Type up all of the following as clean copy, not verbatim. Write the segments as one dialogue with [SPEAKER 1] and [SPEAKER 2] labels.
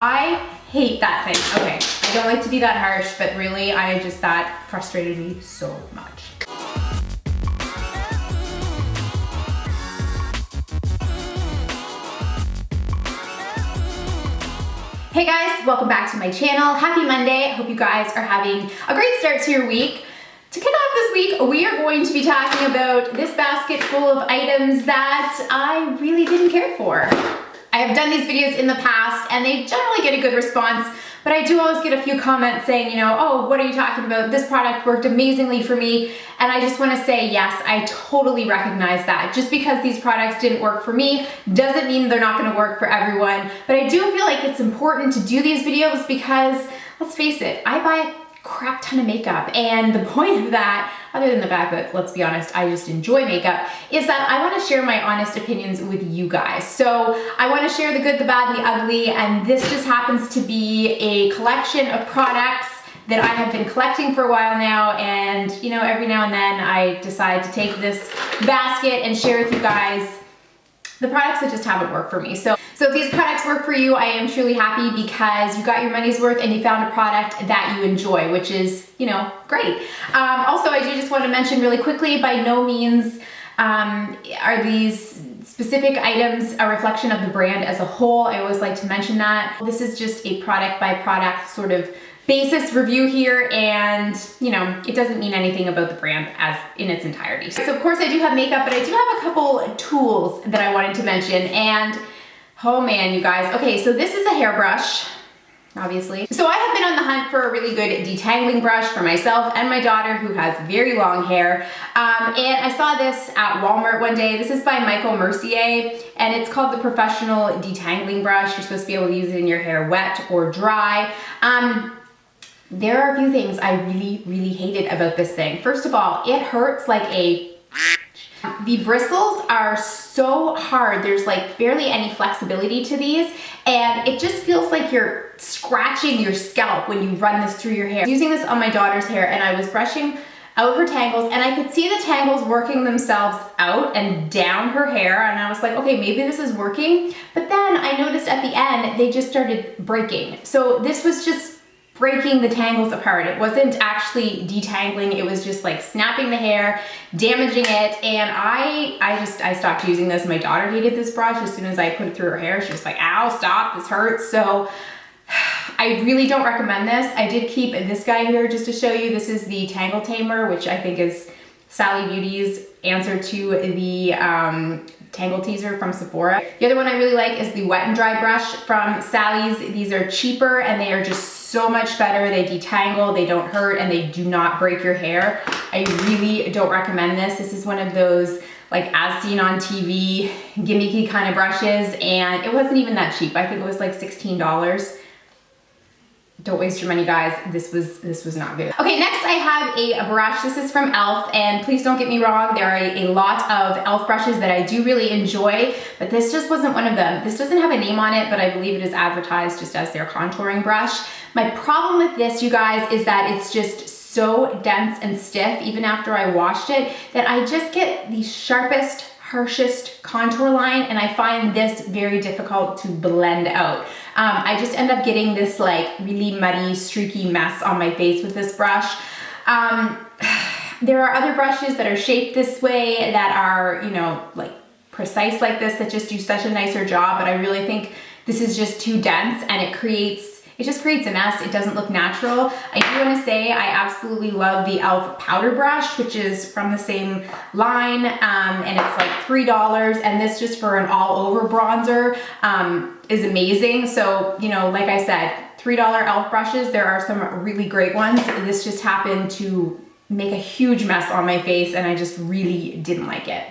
[SPEAKER 1] I hate that thing. Okay, I don't like to be that harsh, but really, that frustrated me so much. Hey guys, welcome back to my channel. Happy Monday. I hope you guys are having a great start to your week. To kick off this week, we are going to be talking about this basket full of items that I really didn't care for. I have done these videos in the past and they generally get a good response, but I do always get a few comments saying, oh, what are you talking about? This product worked amazingly for me. And I just want to say, yes, I totally recognize that. Just because these products didn't work for me doesn't mean they're not going to work for everyone. But I do feel like it's important to do these videos because, let's face it, I buy a crap ton of makeup. And the point of that, other than the fact that, let's be honest, I just enjoy makeup, is that I want to share my honest opinions with you guys. So I want to share the good, the bad, and the ugly, and this just happens to be a collection of products that I have been collecting for a while now, and every now and then I decide to take this basket and share with you guys the products that just haven't worked for me. So if these products work for you, I am truly happy because you got your money's worth and you found a product that you enjoy, which is, great. Also, I do just want to mention really quickly, by no means are these specific items a reflection of the brand as a whole. I always like to mention that. This is just a product by product sort of basis review here, and it doesn't mean anything about the brand as in its entirety. So of course I do have makeup, but I do have a couple tools that I wanted to mention, and oh man, you guys. Okay, so this is a hairbrush, obviously. So I have been on the hunt for a really good detangling brush for myself and my daughter, who has very long hair. And I saw this at Walmart one day. This is by Michael Mercier, and it's called the Professional Detangling Brush. You're supposed to be able to use it in your hair wet or dry. There are a few things I really, really hated about this thing. First of all, it hurts like a... The bristles are so hard. There's like barely any flexibility to these, and it just feels like you're scratching your scalp when you run this through your hair. I was using this on my daughter's hair, and I was brushing out her tangles, and I could see the tangles working themselves out and down her hair, and I was like, okay, maybe this is working. But then I noticed at the end, they just started breaking. So this was just breaking the tangles apart. It wasn't actually detangling, it was just like snapping the hair, damaging it, and I stopped using this. My daughter hated this brush. As soon as I put it through her hair, she was like, ow, stop, this hurts. So I really don't recommend this. I did keep this guy here just to show you. This is the Tangle Tamer, which I think is Sally Beauty's answer to the Tangle Teaser from Sephora. The other one I really like is the Wet and Dry brush from Sally's. These are cheaper and they are just so much better. They detangle, they don't hurt, and they do not break your hair. I really don't recommend this. This is one of those like as seen on TV gimmicky kind of brushes, and it wasn't even that cheap. I think it was like $16. Don't waste your money, guys. This was not good. Okay, next I have a brush. This is from e.l.f. and please don't get me wrong, there are a lot of e.l.f. brushes that I do really enjoy, but this just wasn't one of them. This doesn't have a name on it, but I believe it is advertised just as their contouring brush. My problem with this, you guys, is that it's just so dense and stiff, even after I washed it, that I just get the sharpest, harshest contour line, and I find this very difficult to blend out. I just end up getting this like really muddy, streaky mess on my face with this brush. There are other brushes that are shaped this way that are, like precise like this, that just do such a nicer job, but I really think this is just too dense, and it just creates a mess. It doesn't look natural. I do want to say I absolutely love the e.l.f. powder brush, which is from the same line, and it's like $3, and this just for an all-over bronzer is amazing. So, like I said, $3 e.l.f. brushes, there are some really great ones. This just happened to make a huge mess on my face, and I just really didn't like it.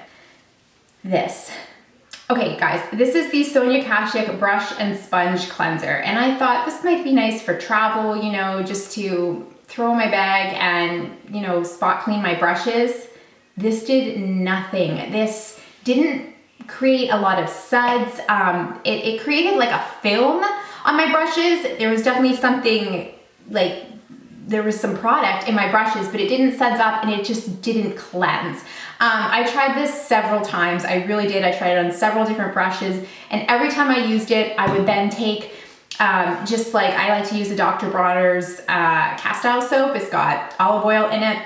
[SPEAKER 1] This. Okay guys, this is the Sonia Kashuk Brush and Sponge Cleanser, and I thought this might be nice for travel, just to throw in my bag and, spot clean my brushes. This did nothing. This didn't create a lot of suds. It created like a film on my brushes. There was definitely something like, there was some product in my brushes, but it didn't suds up and it just didn't cleanse. I tried this several times. I really did. I tried it on several different brushes, and every time I used it, I would then take Just like I like to use the Dr. Bronner's cast iron soap. It's got olive oil in it.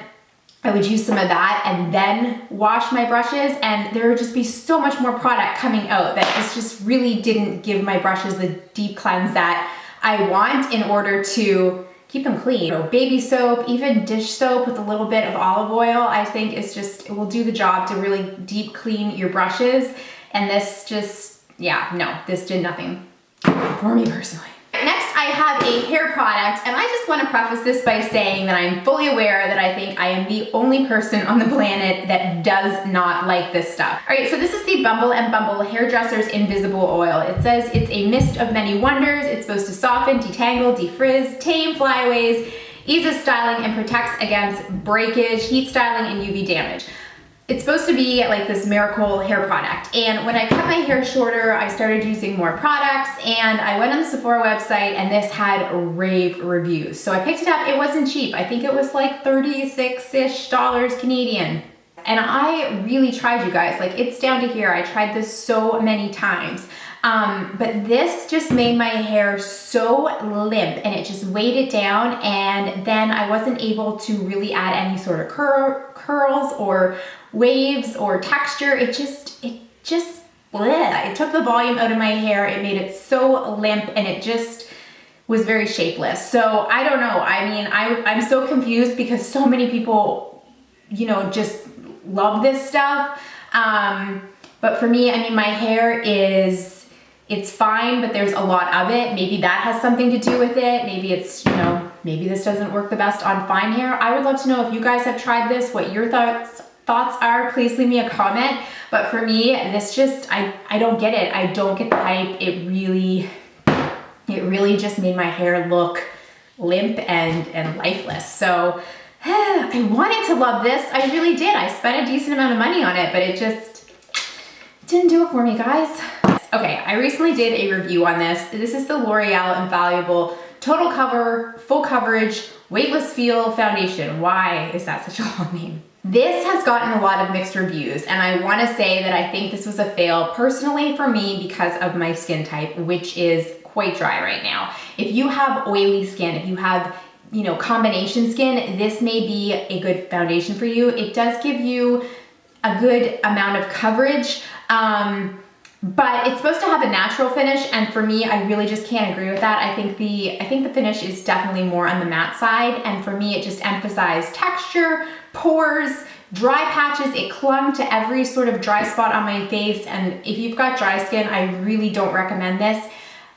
[SPEAKER 1] I would use some of that and then wash my brushes, and there would just be so much more product coming out that this just really didn't give my brushes the deep cleanse that I want in order to keep them clean. You know, baby soap, even dish soap with a little bit of olive oil, I think is just, it will do the job to really deep clean your brushes. And this just, yeah, no, this did nothing for me personally. Next, I have a hair product, and I just want to preface this by saying that I'm fully aware that I think I am the only person on the planet that does not like this stuff. All right, so this is the Bumble and Bumble Hairdresser's Invisible Oil. It says it's a mist of many wonders. It's supposed to soften, detangle, defrizz, tame flyaways, eases styling, and protects against breakage, heat styling, and UV damage. It's supposed to be like this miracle hair product. And when I cut my hair shorter, I started using more products, and I went on the Sephora website and this had rave reviews. So I picked it up. It wasn't cheap. I think it was like $36-ish Canadian. And I really tried, you guys. Like, it's down to here. I tried this so many times. But this just made my hair so limp, and it just weighed it down, and then I wasn't able to really add any sort of curls or waves or texture. It just bleh. It took the volume out of my hair. It made it so limp, and it just was very shapeless. So I don't know. I mean, I'm so confused because so many people, you know, just love this stuff. But for me, I mean, my hair it's fine, but there's a lot of it. Maybe that has something to do with it. Maybe it's, you know, maybe this doesn't work the best on fine hair. I would love to know if you guys have tried this, what your thoughts are. Please leave me a comment. But for me, this just, I don't get it. I don't get the hype. It really just made my hair look limp and lifeless. So I wanted to love this. I really did. I spent a decent amount of money on it, but it just didn't do it for me, guys. Okay, I recently did a review on this. This is the L'Oreal Invaluable Total Cover, Full Coverage, Weightless Feel Foundation. Why is that such a long name? This has gotten a lot of mixed reviews, and I want to say that I think this was a fail personally for me because of my skin type, which is quite dry right now. If you have oily skin, if you have, you know, combination skin, this may be a good foundation for you. It does give you a good amount of coverage, but it's supposed to have a natural finish, and for me, I really just can't agree with that. I think the finish is definitely more on the matte side, and for me, it just emphasized texture, pores, dry patches. It clung to every sort of dry spot on my face, and if you've got dry skin, I really don't recommend this.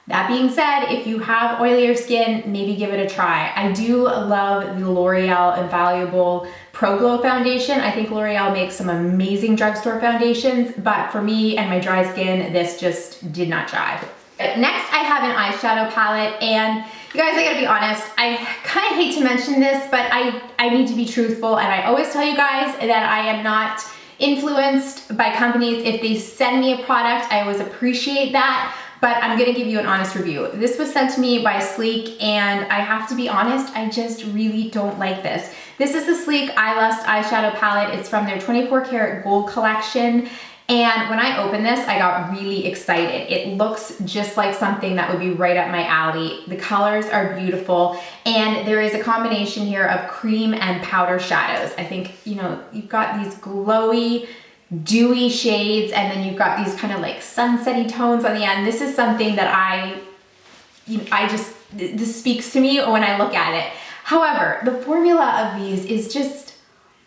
[SPEAKER 1] That being said, if you have oilier skin, maybe give it a try. I do love the L'Oreal Invaluable Pro Glow Foundation. I think L'Oreal makes some amazing drugstore foundations, but for me and my dry skin, this just did not jive. Next, I have an eyeshadow palette, and you guys, I gotta be honest, I kind of hate to mention this, but I need to be truthful, and I always tell you guys that I am not influenced by companies. If they send me a product, I always appreciate that. But I'm gonna give you an honest review. This was sent to me by Sleek, and I have to be honest, I just really don't like this. This is the Sleek Eye Lust eyeshadow palette. It's from their 24 karat gold collection. And when I opened this, I got really excited. It looks just like something that would be right up my alley. The colors are beautiful, and there is a combination here of cream and powder shadows. I think, you know, you've got these glowy, dewy shades, and then you've got these kind of like sunsetty tones on the end. This is something that this speaks to me when I look at it. However, the formula of these is just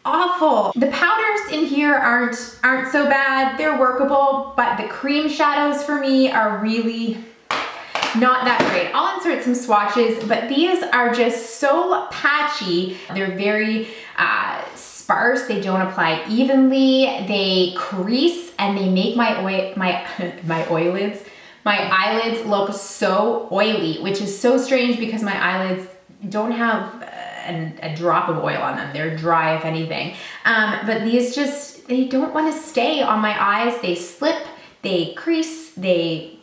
[SPEAKER 1] awful. The powders in here aren't so bad. They're workable, but the cream shadows for me are really not that great. I'll insert some swatches, but these are just so patchy. They're very sparse. They don't apply evenly. They crease, and they make my eyelids look so oily, which is so strange because my eyelids don't have a drop of oil on them. They're dry, if anything. But these just, they don't want to stay on my eyes. They slip, they crease, they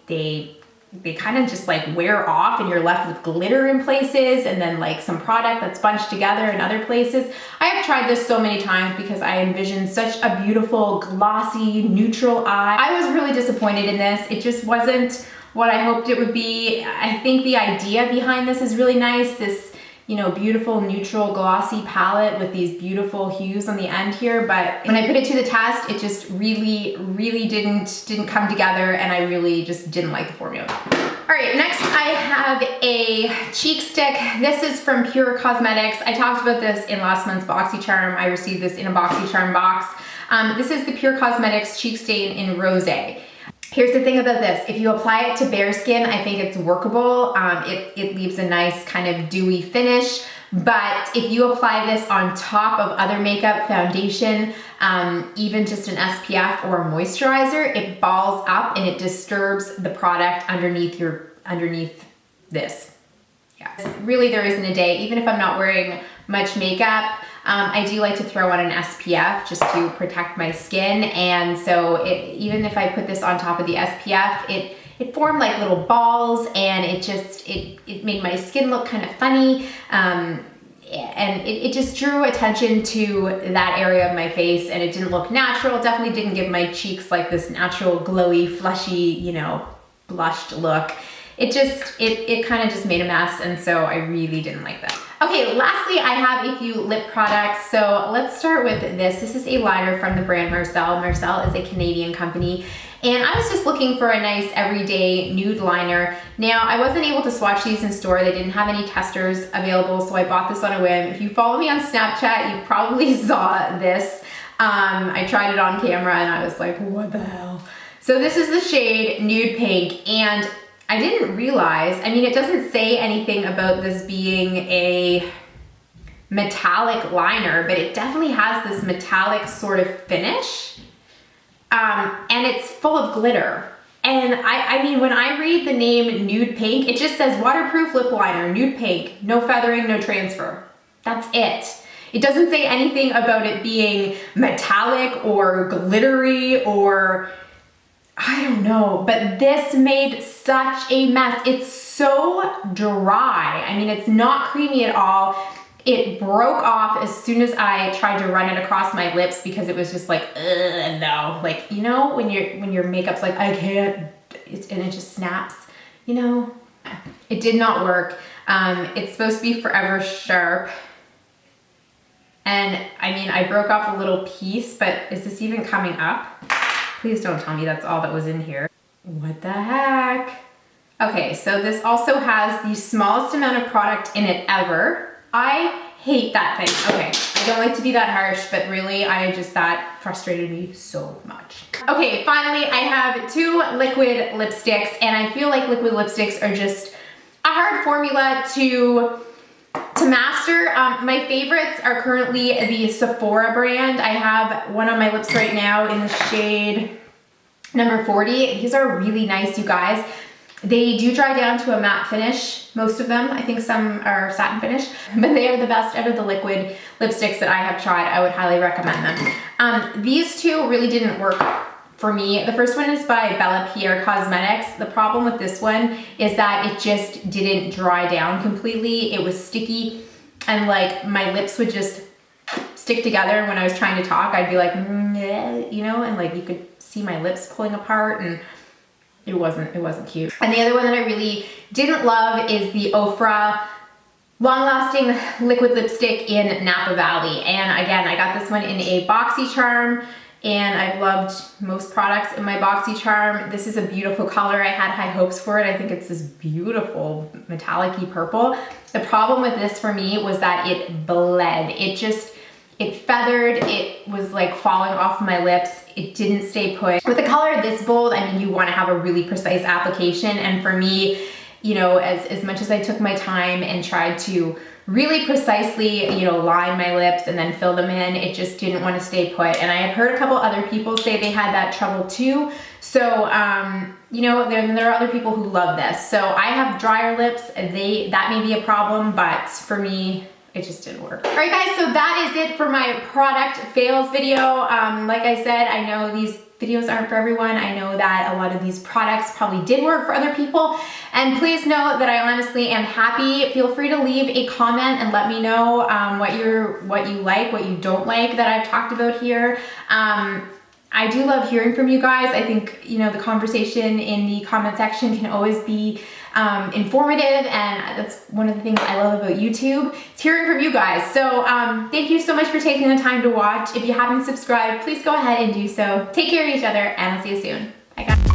[SPEAKER 1] kind of just like wear off, and you're left with glitter in places, and then like some product that's bunched together in other places. I have tried this so many times because I envisioned such a beautiful, glossy, neutral eye. I was really disappointed in this. It just wasn't what I hoped it would be. I think the idea behind this is really nice. This, you know, beautiful neutral glossy palette with these beautiful hues on the end here, but when I put it to the test, it just really didn't come together, and I really just didn't like the formula. All right, next I have a cheek stick. This is from Pure Cosmetics. I talked about this in last month's BoxyCharm. I received this in a BoxyCharm box. This is the Pure Cosmetics Cheek Stain in Rosé. Here's the thing about this. If you apply it to bare skin, I think it's workable. It leaves a nice kind of dewy finish. But if you apply this on top of other makeup, foundation, even just an SPF or a moisturizer, it balls up and it disturbs the product underneath this. Yeah. Really, there isn't a day, even if I'm not wearing much makeup, I do like to throw on an SPF just to protect my skin. And so even if I put this on top of the SPF, it formed like little balls, and it made my skin look kind of funny. And it just drew attention to that area of my face, and it didn't look natural. It definitely didn't give my cheeks like this natural glowy, fleshy, you know, blushed look. It kind of just made a mess, and so I really didn't like that. Okay, lastly, I have a few lip products. So let's start with this. This is a liner from the brand Marcel. Marcel is a Canadian company, and I was just looking for a nice everyday nude liner. Now, I wasn't able to swatch these in store. They didn't have any testers available, so I bought this on a whim. If you follow me on Snapchat, you probably saw this. I tried it on camera, and I was like, what the hell? So this is the shade Nude Pink, and I didn't realize, I mean, it doesn't say anything about this being a metallic liner, but it definitely has this metallic sort of finish. And it's full of glitter. And I mean, when I read the name Nude Pink, it just says waterproof lip liner, Nude Pink, no feathering, no transfer. That's it. It doesn't say anything about it being metallic or glittery or I don't know, but this made such a mess. It's so dry. I mean, it's not creamy at all. It broke off as soon as I tried to run it across my lips because it was just like, ugh, no. Like, you know, when your makeup's like, I can't, and it just snaps, you know? It did not work. It's supposed to be forever sharp. And I mean, I broke off a little piece, but is this even coming up? Please don't tell me that's all that was in here. What the heck? Okay, so this also has the smallest amount of product in it ever. I hate that thing. Okay, I don't like to be that harsh, but really, that frustrated me so much. Okay, finally, I have two liquid lipsticks, and I feel like liquid lipsticks are just a hard formula to master. My favorites are currently the Sephora brand. I have one on my lips right now in the shade number 40. These are really nice, you guys. They do dry down to a matte finish, most of them. I think some are satin finish, but they are the best out of the liquid lipsticks that I have tried. I would highly recommend them. These two really didn't work for me. The first one is by Bella Pierre Cosmetics. The problem with this one is that it just didn't dry down completely. It was sticky, and like my lips would just stick together. And when I was trying to talk, I'd be like, you know, and like you could see my lips pulling apart, and it wasn't cute. And the other one that I really didn't love is the Ofra long-lasting liquid lipstick in Napa Valley. And again, I got this one in a BoxyCharm, and I've loved most products in my BoxyCharm. This is a beautiful color. I had high hopes for it. I think it's this beautiful metallic-y purple. The problem with this for me was that it bled. It feathered, it was like falling off my lips. It didn't stay put. With a color this bold, I mean, you want to have a really precise application. And for me, you know, as much as I took my time and tried to really precisely, you know, line my lips and then fill them in, it just didn't want to stay put. And I have heard a couple other people say they had that trouble too. So, you know, there are other people who love this. So I have drier lips. That may be a problem, but for me, it just didn't work. All right, guys, so that is it for my product fails video. Like I said, I know these videos aren't for everyone. I know that a lot of these products probably did work for other people. And please know that I honestly am happy. Feel free to leave a comment and let me know what you like, what you don't like that I've talked about here. I do love hearing from you guys. I think, you know, the conversation in the comment section can always be informative, and that's one of the things I love about YouTube. It's hearing from you guys. So thank you so much for taking the time to watch. If you haven't subscribed, please go ahead and do so. Take care of each other, and I'll see you soon. Bye guys.